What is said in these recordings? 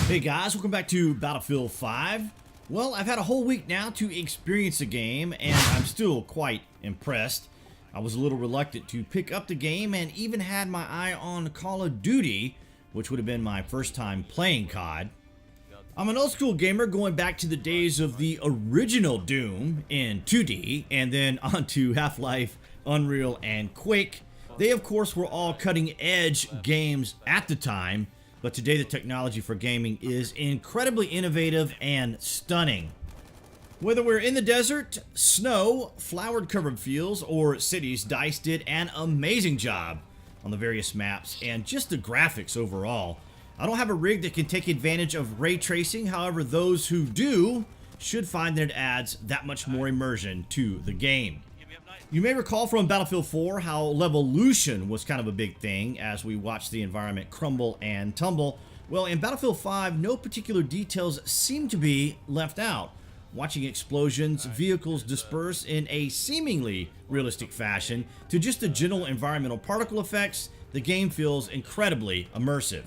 Hey guys, welcome back to Battlefield 5. Well, I've had a whole week now to experience the game, and I'm still quite impressed. I was a little reluctant to pick up the game and even had my eye on Call of Duty, which would have been my first time playing COD. I'm an old school gamer going back to the days of the original Doom in 2D, and then onto Half-Life, Unreal, and Quake. They of course were all cutting edge games at the time, but today the technology for gaming is incredibly innovative and stunning. Whether we're in the desert, snow, flowered covered fields, or cities, DICE did an amazing job on the various maps and just the graphics overall. I don't have a rig that can take advantage of ray tracing, however those who do should find that it adds that much more immersion to the game. You may recall from Battlefield 4 how levolution was kind of a big thing as we watched the environment crumble and tumble. Well, in Battlefield 5, no particular details seem to be left out. Watching explosions, vehicles disperse in a seemingly realistic fashion to just the general environmental particle effects, the game feels incredibly immersive.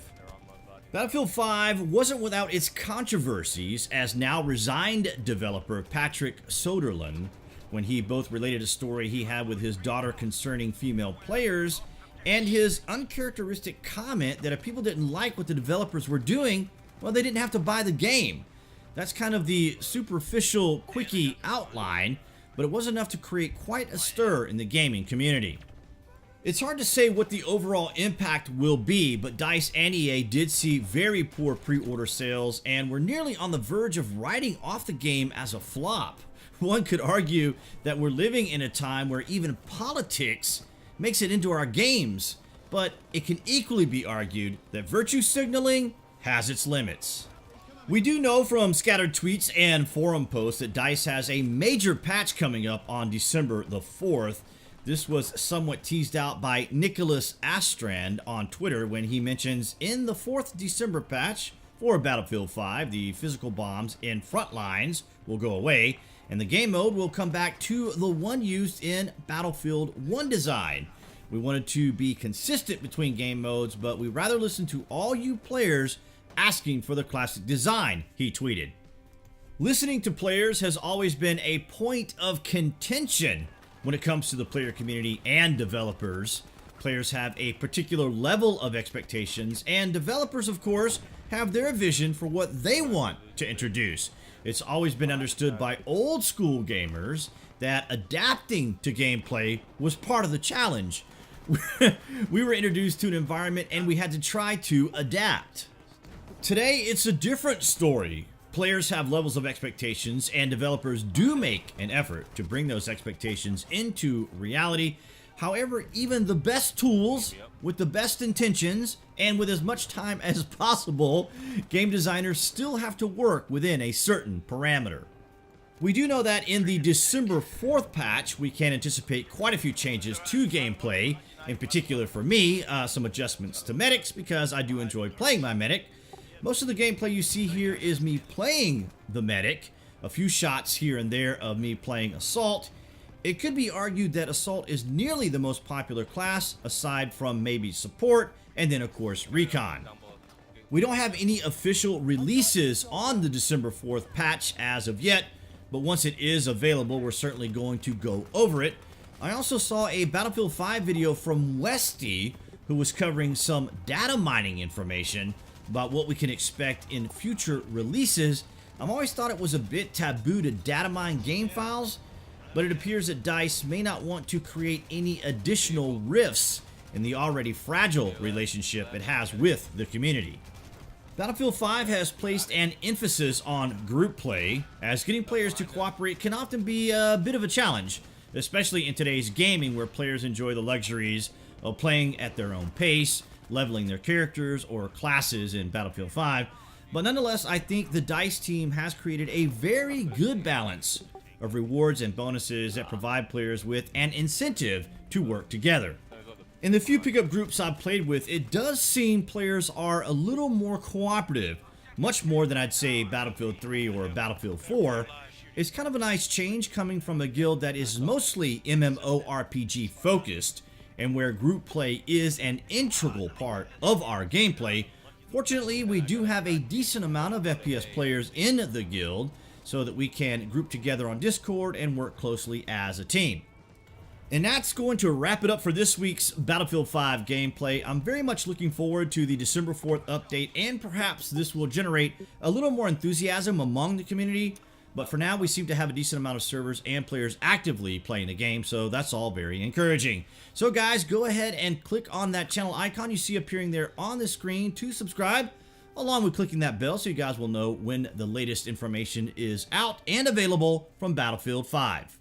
Battlefield 5 wasn't without its controversies, as now resigned developer Patrick Soderlund, when he both related a story he had with his daughter concerning female players and his uncharacteristic comment that if people didn't like what the developers were doing, well, they didn't have to buy the game. That's kind of the superficial, quickie outline, but it was enough to create quite a stir in the gaming community. It's hard to say what the overall impact will be, but DICE and EA did see very poor pre-order sales and were nearly on the verge of writing off the game as a flop. One could argue that we're living in a time where even politics makes it into our games, but it can equally be argued that virtue signaling has its limits. We do know from scattered tweets and forum posts that DICE has a major patch coming up on December the 4th. This was somewhat teased out by Nicholas Astrand on Twitter when he mentions in the 4th December patch for Battlefield 5, the physical bombs in front lines will go away, and the game mode will come back to the one used in Battlefield 1 design. We wanted to be consistent between game modes, but we rather listen to all you players asking for the classic design, he tweeted. Listening to players has always been a point of contention when it comes to the player community and developers. Players have a particular level of expectations, and developers, of course, have their vision for what they want to introduce. It's always been understood by old school gamers that adapting to gameplay was part of the challenge. We were introduced to an environment and we had to try to adapt. Today, it's a different story. Players have levels of expectations, and developers do make an effort to bring those expectations into reality. However, even the best tools, with the best intentions, and with as much time as possible, game designers still have to work within a certain parameter. We do know that in the December 4th patch, we can anticipate quite a few changes to gameplay. In particular for me, some adjustments to medics, because I do enjoy playing my medic. Most of the gameplay you see here is me playing the medic, a few shots here and there of me playing Assault. It could be argued that Assault is nearly the most popular class, aside from maybe Support, and then of course Recon. We don't have any official releases on the December 4th patch as of yet, but once it is available, we're certainly going to go over it. I also saw a Battlefield 5 video from Westy, who was covering some data mining information about what we can expect in future releases. I've always thought it was a bit taboo to data mine game files, but it appears that DICE may not want to create any additional rifts in the already fragile relationship it has with the community. Battlefield 5 has placed an emphasis on group play, as getting players to cooperate can often be a bit of a challenge, especially in today's gaming where players enjoy the luxuries of playing at their own pace, leveling their characters or classes in Battlefield 5. But nonetheless, I think the DICE team has created a very good balance of rewards and bonuses that provide players with an incentive to work together. In the few pickup groups I've played with, it does seem players are a little more cooperative, much more than I'd say Battlefield 3 or Battlefield 4. It's kind of a nice change coming from a guild that is mostly MMORPG focused, and where group play is an integral part of our gameplay. Fortunately, we do have a decent amount of FPS players in the guild so that we can group together on Discord and work closely as a team. And that's going to wrap it up for this week's Battlefield 5 gameplay. I'm very much looking forward to the December 4th update, and perhaps this will generate a little more enthusiasm among the community. But for now, we seem to have a decent amount of servers and players actively playing the game, so that's all very encouraging. So guys, go ahead and click on that channel icon you see appearing there on the screen to subscribe, along with clicking that bell so you guys will know when the latest information is out and available from Battlefield 5.